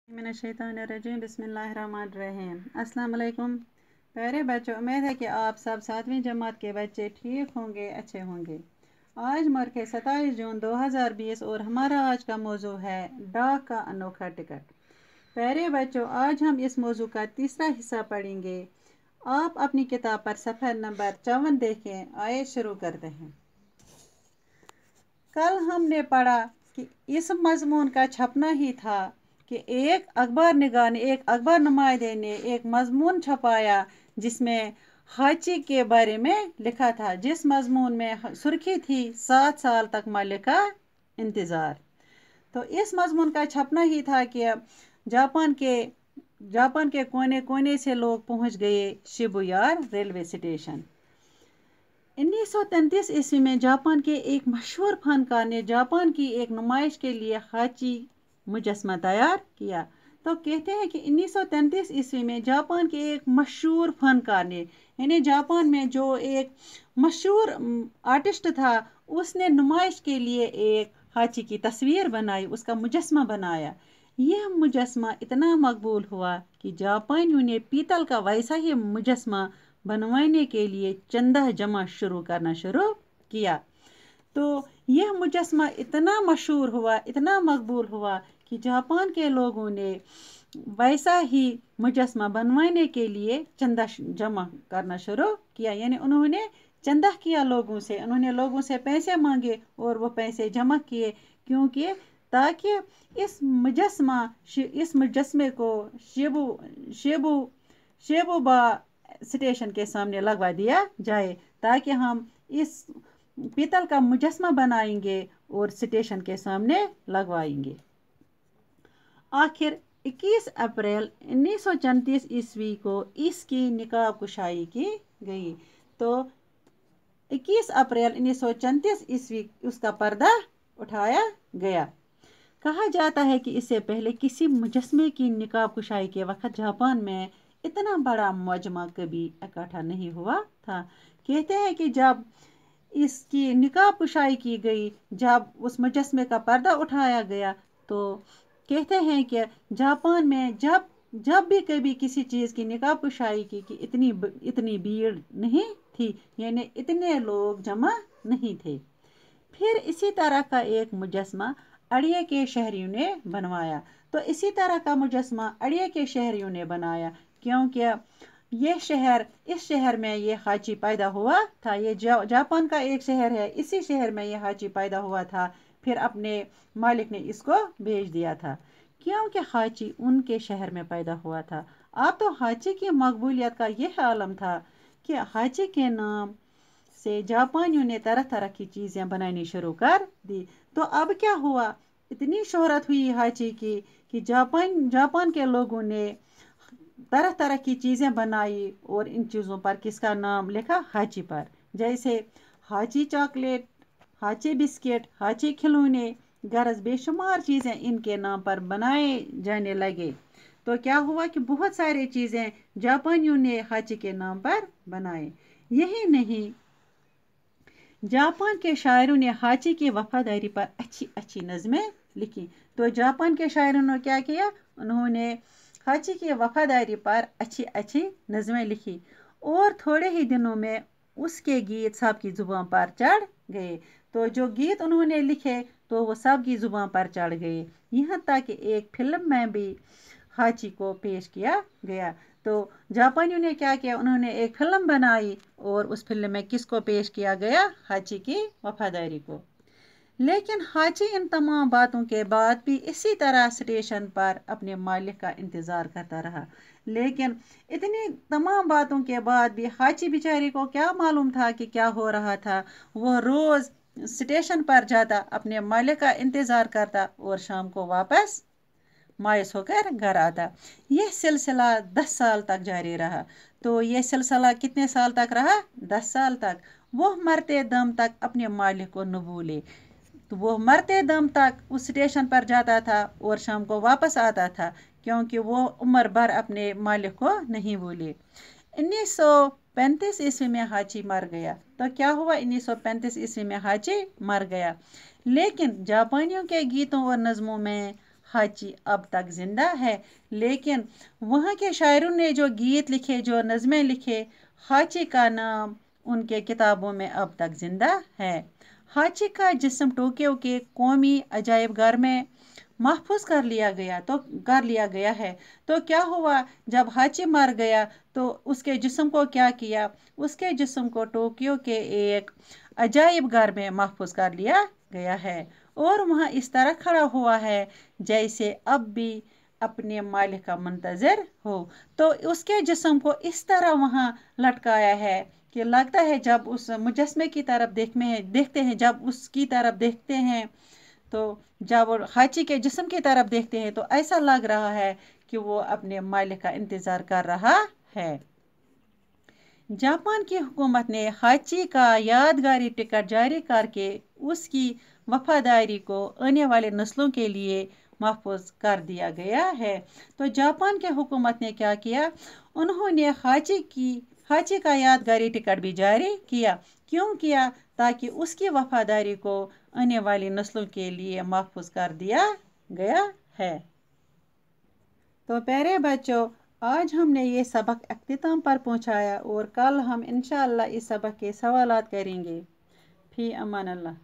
मिनश्शैतानिर्रजीम बिस्मिल्लाहिर्रहमानिर्रहीम। अस्सलाम वालेकुम प्यारे बच्चों, उम्मीद है कि आप सब 7वीं जमात के बच्चे ठीक होंगे, अच्छे होंगे। आज मरके 27 जून 2020 और हमारा आज का मौजू है डाक का अनोखा टिकट। प्यारे बच्चों, आज हम इस मौजू का तीसरा हिस्सा पढ़ेंगे। आप अपनी किताब पर सफ़र नंबर 54 देखें। आइए शुरू करते हैं। कल हमने पढ़ा कि इस मजमून का छपना ही था कि एक अखबार निगाह ने, एक अखबार नुमाइंदे ने एक मजमून छपाया जिसमें हाची के बारे में लिखा था, जिस मजमून में सुर्खी थी 7 साल तक मालिक का इंतज़ार। तो इस मजमून का छपना ही था कि जापान के कोने कोने से लोग पहुंच गए शिबुयार रेलवे स्टेशन। 1933 ईस्वी में जापान के एक मशहूर फनकार ने जापान की एक नुमाइश के लिए हाची मुजस्मा तैयार किया। तो कहते हैं कि 1933 ईस्वी में जापान के एक मशहूर फनकार ने, यानी जापान में जो एक मशहूर आर्टिस्ट था, उसने नुमाइश के लिए एक हाची की तस्वीर बनाई, उसका मुजस्मा बनाया। यह मुजस्मा इतना मकबूल हुआ कि जापानियों ने पीतल का वैसा ही मुजस्मा बनवाने के लिए चंदा जमा करना शुरू किया। तो यह मुजस्मा इतना मशहूर हुआ, इतना मकबूल हुआ कि जापान के लोगों ने वैसा ही मुजस्मा बनवाने के लिए चंदा जमा करना शुरू किया। यानी उन्होंने चंदा किया लोगों से, उन्होंने लोगों से पैसे मांगे और वो पैसे जमा किए, क्योंकि ताकि इस मुजस्मे को शेबुबा स्टेशन के सामने लगवा दिया जाए, ताकि हम इस पीतल का मुजस्मा बनाएंगे और स्टेशन के सामने लगवाएंगे। आखिर 21 अप्रैल 1934 ईस्वी को इसकी निकाब कुशाई की गई। तो 21 अप्रैल 1934 ईस्वी उसका पर्दा उठाया गया। कहा जाता है कि इससे पहले किसी मुजस्मे की निकाब कुशाई के वक्त जापान में इतना बड़ा मजमा कभी इकट्ठा नहीं हुआ था। कहते हैं कि जब इसकी निकाब कुशाई की गई, जब उस मुजस्मे का पर्दा उठाया गया, तो कहते हैं कि जापान में जब भी कभी किसी चीज़ की निकाब कुशाई की कि इतनी भीड़ नहीं थी, यानी इतने लोग जमा नहीं थे। फिर इसी तरह का एक मुजस्मा अड़िया के शहरियों ने बनवाया। तो इसी तरह का मुजस्मा अड़िया के शहरियों ने बनाया, क्योंकि इस शहर में ये हाची पैदा हुआ था। ये जापान का एक शहर है, इसी शहर में ये हाची पैदा हुआ था। फिर अपने मालिक ने इसको भेज दिया था, क्योंकि हाची उनके शहर में पैदा हुआ था। अब तो हाची की मकबूलियत का यह आलम था कि हाची के नाम से जापानियों ने तरह तरह की चीज़ें बनानी शुरू कर दी। तो अब क्या हुआ, इतनी शोहरत हुई हाची की कि जापान के लोगों ने तरह तरह की चीज़ें बनाई और इन चीज़ों पर किसका नाम लिखा, हाची पर। जैसे हाची चॉकलेट, हाची बिस्किट, हाची खिलौने, गरज बेशुमार चीज़ें इनके नाम पर बनाए जाने लगे। तो क्या हुआ कि बहुत सारी चीज़ें जापानियों ने हाची के नाम पर बनाए। यही नहीं, जापान के शायरों ने हाची की वफादारी पर अच्छी अच्छी नज़में लिखी। तो जापान के शायरों ने क्या किया, उन्होंने हाची की वफादारी पर अच्छी अच्छी नज़में लिखी और थोड़े ही दिनों में उसके गीत सबकी ज़ुबान पर चढ़ गए। तो जो गीत उन्होंने लिखे तो वो सबकी ज़ुबान पर चढ़ गए, यहाँ तक कि एक फिल्म में भी हाची को पेश किया गया। तो जापानियों ने क्या किया, उन्होंने एक फिल्म बनाई और उस फिल्म में किसको पेश किया गया, हाची की वफादारी को। लेकिन हाची इन तमाम बातों के बाद भी इसी तरह स्टेशन पर अपने मालिक का इंतज़ार करता रहा। लेकिन इतनी तमाम बातों के बाद भी हाची बेचारी को क्या मालूम था कि क्या हो रहा था। वो रोज़ स्टेशन पर जाता, अपने मालिक का इंतज़ार करता और शाम को वापस मायूस होकर घर आता। यह सिलसिला 10 साल तक जारी रहा। तो यह सिलसिला कितने साल तक रहा, 10 साल तक। वो मरते दम तक अपने मालिक को न भूले। तो वो मरते दम तक उस स्टेशन पर जाता था और शाम को वापस आता था, क्योंकि वो उम्र भर अपने मालिक को नहीं भूले। 1935 ईस्वी में हाची मर गया। तो क्या हुआ, 1935 ईस्वी में हाची मर गया। लेकिन जापानियों के गीतों और नज़मों में हाची अब तक जिंदा है, लेकिन वहाँ के शायरों ने जो गीत लिखे, जो नज़में लिखे, हाची का नाम उनके किताबों में अब तक जिंदा है। हाची का जिस्म टोक्यो के कौमी अजायब घर में महफूज कर लिया गया है। तो क्या हुआ, जब हाची मर गया तो उसके जिस्म को क्या किया, उसके जिस्म को टोक्यो के एक अजायब घर में महफूज कर लिया गया है, और वहाँ इस तरह खड़ा हुआ है जैसे अब भी अपने मालिक का मुंतजर हो। तो उसके जिस्म को इस तरह वहाँ लटकाया है कि लगता है जब उस मुजस्मे की तरफ देखते हैं, जब उसकी तरफ देखते हैं, तो जब वो हाची के जिस्म की तरफ देखते हैं तो ऐसा लग रहा है कि वो अपने मालिक का इंतज़ार कर रहा है। जापान की हुकूमत ने हाची का यादगारी टिकट जारी करके उसकी वफादारी को आने वाले नस्लों के लिए महफूज कर दिया गया है। तो जापान की हुकूमत ने क्या किया, उन्होंने हाची का यादगारी टिकट भी जारी किया। क्यों किया? ताकि उसकी वफादारी को आने वाली नस्लों के लिए महफूज कर दिया गया है। तो प्यारे बच्चों, आज हमने ये सबक अख्तिताम पर पहुंचाया और कल हम इंशाअल्लाह इस सबक के सवालात करेंगे। फी अमान अल्लाह।